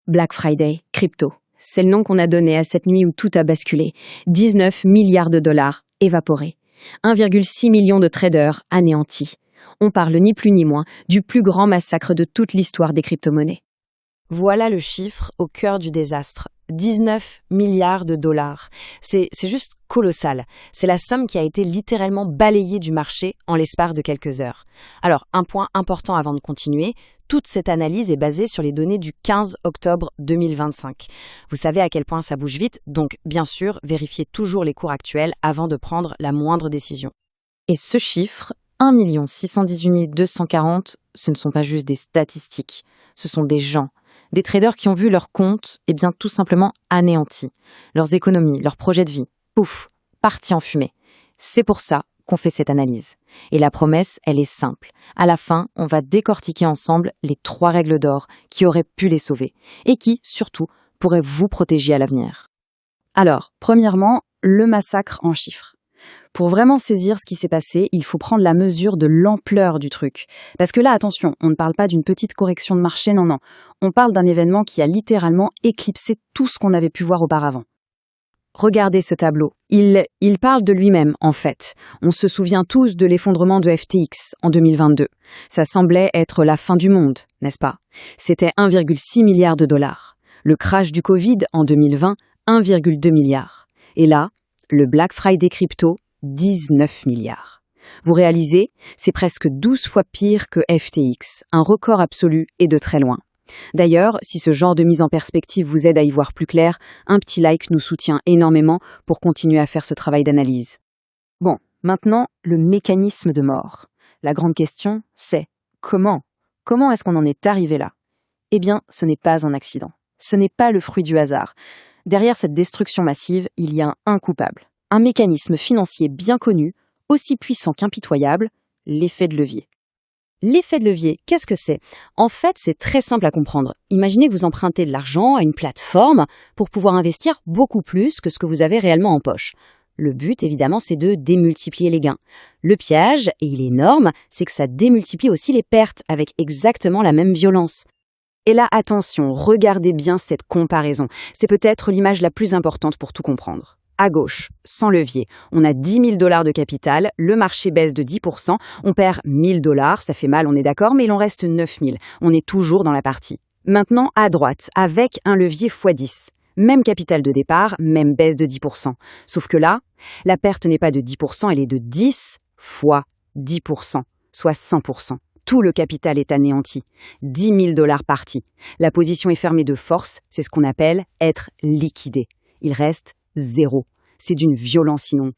Black Friday, crypto. C'est le nom qu'on a donné à cette nuit où tout a basculé. 19 milliards de dollars évaporés. 1,6 million de traders anéantis. On parle ni plus ni moins du plus grand massacre de toute l'histoire des crypto-monnaies. Voilà le chiffre au cœur du désastre. 19 milliards de dollars. C'est juste colossal. C'est la somme qui a été littéralement balayée du marché en l'espace de quelques heures. Alors, un point important avant de continuer, toute cette analyse est basée sur les données du 15 octobre 2025. Vous savez à quel point ça bouge vite, donc bien sûr, vérifiez toujours les cours actuels avant de prendre la moindre décision. Et ce chiffre, 1 618 240, ce ne sont pas juste des statistiques, ce sont des gens. Des traders qui ont vu leur compte, tout simplement anéantis. Leurs économies, leurs projets de vie, pouf, partis en fumée. C'est pour ça qu'on fait cette analyse. Et la promesse, elle est simple. À la fin, on va décortiquer ensemble les 3 règles d'or qui auraient pu les sauver et qui, surtout, pourraient vous protéger à l'avenir. Alors, premièrement, le massacre en chiffres. Pour vraiment saisir ce qui s'est passé, il faut prendre la mesure de l'ampleur du truc. Parce que là, attention, on ne parle pas d'une petite correction de marché, non. On parle d'un événement qui a littéralement éclipsé tout ce qu'on avait pu voir auparavant. Regardez ce tableau. Il parle de lui-même, en fait. On se souvient tous de l'effondrement de FTX en 2022. Ça semblait être la fin du monde, n'est-ce pas? C'était 1,6 milliard de dollars. Le crash du Covid en 2020, 1,2 milliard. Et là, le Black Friday crypto, 19 milliards. Vous réalisez, c'est presque 12 fois pire que FTX, un record absolu et de très loin. D'ailleurs, si ce genre de mise en perspective vous aide à y voir plus clair, un petit like nous soutient énormément pour continuer à faire ce travail d'analyse. Bon, maintenant, le mécanisme de mort. La grande question, c'est comment? Comment est-ce qu'on en est arrivé là? Eh bien, ce n'est pas un accident. Ce n'est pas le fruit du hasard. Derrière cette destruction massive, il y a un coupable. Un mécanisme financier bien connu, aussi puissant qu'impitoyable, l'effet de levier. L'effet de levier, qu'est-ce que c'est? En fait, c'est très simple à comprendre. Imaginez que vous empruntez de l'argent à une plateforme pour pouvoir investir beaucoup plus que ce que vous avez réellement en poche. Le but, évidemment, c'est de démultiplier les gains. Le piège, et il est énorme, c'est que ça démultiplie aussi les pertes avec exactement la même violence. Et là, attention, regardez bien cette comparaison. C'est peut-être l'image la plus importante pour tout comprendre. À gauche, sans levier, on a 10 000 $ de capital, le marché baisse de 10%, on perd 1 000 $, ça fait mal, on est d'accord, mais il en reste 9 000. On est toujours dans la partie. Maintenant, à droite, avec un levier x10. Même capital de départ, même baisse de 10%. Sauf que là, la perte n'est pas de 10%, elle est de 10 fois 10%, soit 100%. Tout le capital est anéanti. 10 000 $ partis. La position est fermée de force, c'est ce qu'on appelle être liquidé. Il reste 0. C'est d'une violence inouïe.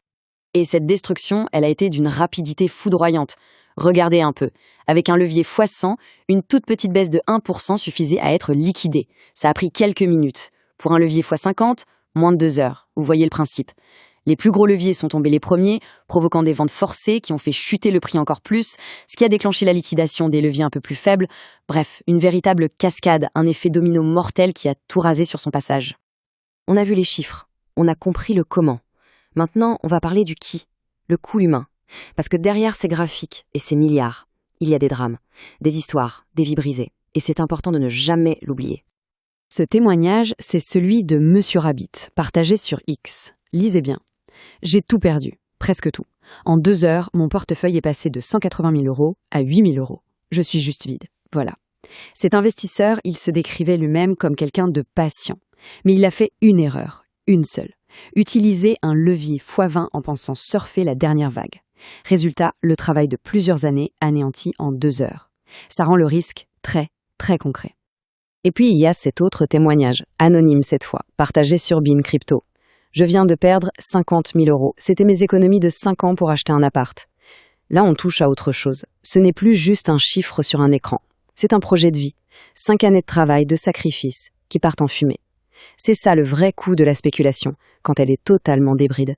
Et cette destruction, elle a été d'une rapidité foudroyante. Regardez un peu. Avec un levier x100, une toute petite baisse de 1% suffisait à être liquidée. Ça a pris quelques minutes. Pour un levier x50, moins de 2 heures. Vous voyez le principe. Les plus gros leviers sont tombés les premiers, provoquant des ventes forcées qui ont fait chuter le prix encore plus, ce qui a déclenché la liquidation des leviers un peu plus faibles. Bref, une véritable cascade, un effet domino mortel qui a tout rasé sur son passage. On a vu les chiffres, on a compris le comment. Maintenant, on va parler du qui, le coût humain. Parce que derrière ces graphiques et ces milliards, il y a des drames, des histoires, des vies brisées. Et c'est important de ne jamais l'oublier. Ce témoignage, c'est celui de Monsieur Rabbit, partagé sur X. Lisez bien. J'ai tout perdu, presque tout. En 2 heures, mon portefeuille est passé de 180 000 € à 8 000 €. Je suis juste vide. Voilà. Cet investisseur, il se décrivait lui-même comme quelqu'un de patient. Mais il a fait une erreur, une seule. Utiliser un levier x20 en pensant surfer la dernière vague. Résultat, le travail de plusieurs années anéanti en 2 heures. Ça rend le risque très, très concret. Et puis il y a cet autre témoignage, anonyme cette fois, partagé sur Bean Crypto. Je viens de perdre 50 000 €. C'était mes économies de 5 ans pour acheter un appart. Là, on touche à autre chose. Ce n'est plus juste un chiffre sur un écran. C'est un projet de vie. 5 années de travail, de sacrifice, qui partent en fumée. C'est ça le vrai coût de la spéculation, quand elle est totalement débride.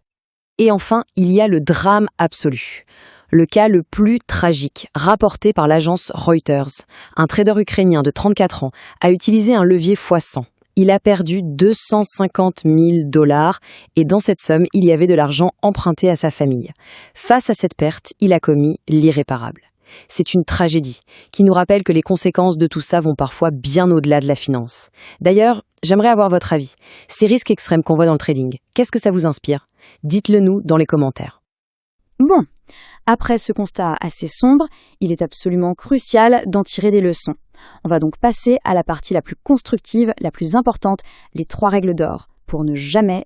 Et enfin, il y a le drame absolu. Le cas le plus tragique, rapporté par l'agence Reuters. Un trader ukrainien de 34 ans a utilisé un levier x100. Il a perdu 250 000 $ et dans cette somme, il y avait de l'argent emprunté à sa famille. Face à cette perte, il a commis l'irréparable. C'est une tragédie qui nous rappelle que les conséquences de tout ça vont parfois bien au-delà de la finance. D'ailleurs, j'aimerais avoir votre avis. Ces risques extrêmes qu'on voit dans le trading, qu'est-ce que ça vous inspire? Dites-le nous dans les commentaires. Bon, après ce constat assez sombre, il est absolument crucial d'en tirer des leçons. On va donc passer à la partie la plus constructive, la plus importante, les 3 règles d'or, pour ne jamais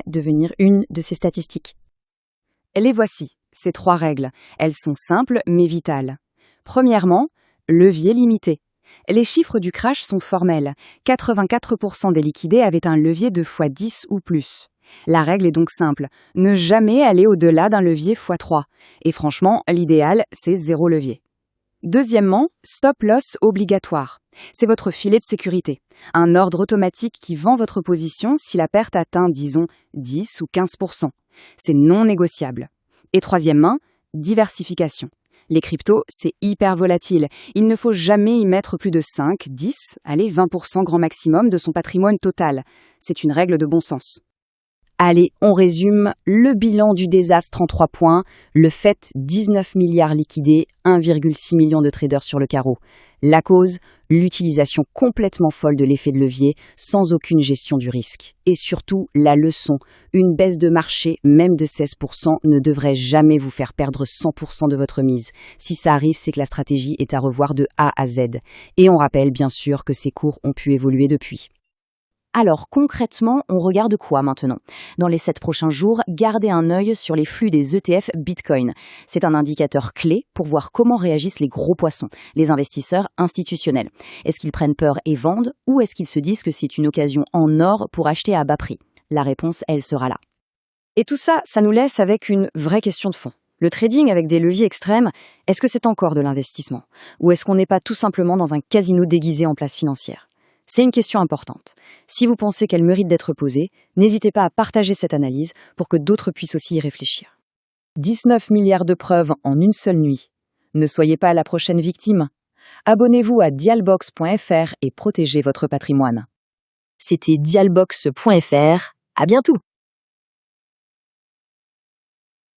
devenir une de ces statistiques. Les voici, ces 3 règles. Elles sont simples mais vitales. Premièrement, levier limité. Les chiffres du crash sont formels. 84% des liquidés avaient un levier de x10 ou plus. La règle est donc simple, ne jamais aller au-delà d'un levier x3. Et franchement, l'idéal, c'est 0 levier. Deuxièmement, stop loss obligatoire. C'est votre filet de sécurité. Un ordre automatique qui vend votre position si la perte atteint, disons, 10 ou 15%. C'est non négociable. Et troisièmement, diversification. Les cryptos, c'est hyper volatile. Il ne faut jamais y mettre plus de 5, 10, allez, 20% grand maximum de son patrimoine total. C'est une règle de bon sens. Allez, on résume le bilan du désastre en 3 points. Le fait, 19 milliards liquidés, 1,6 million de traders sur le carreau. La cause, l'utilisation complètement folle de l'effet de levier, sans aucune gestion du risque. Et surtout, la leçon, une baisse de marché, même de 16%, ne devrait jamais vous faire perdre 100% de votre mise. Si ça arrive, c'est que la stratégie est à revoir de A à Z. Et on rappelle bien sûr que ces cours ont pu évoluer depuis. Alors concrètement, on regarde quoi maintenant? Dans les 7 prochains jours, gardez un œil sur les flux des ETF Bitcoin. C'est un indicateur clé pour voir comment réagissent les gros poissons, les investisseurs institutionnels. Est-ce qu'ils prennent peur et vendent ou est-ce qu'ils se disent que c'est une occasion en or pour acheter à bas prix? La réponse, elle sera là. Et tout ça, ça nous laisse avec une vraie question de fond. Le trading avec des leviers extrêmes, est-ce que c'est encore de l'investissement? Ou est-ce qu'on n'est pas tout simplement dans un casino déguisé en place financière? C'est une question importante. Si vous pensez qu'elle mérite d'être posée, n'hésitez pas à partager cette analyse pour que d'autres puissent aussi y réfléchir. 19 milliards de preuves en une seule nuit. Ne soyez pas la prochaine victime. Abonnez-vous à dialbox.fr et protégez votre patrimoine. C'était dialbox.fr. À bientôt!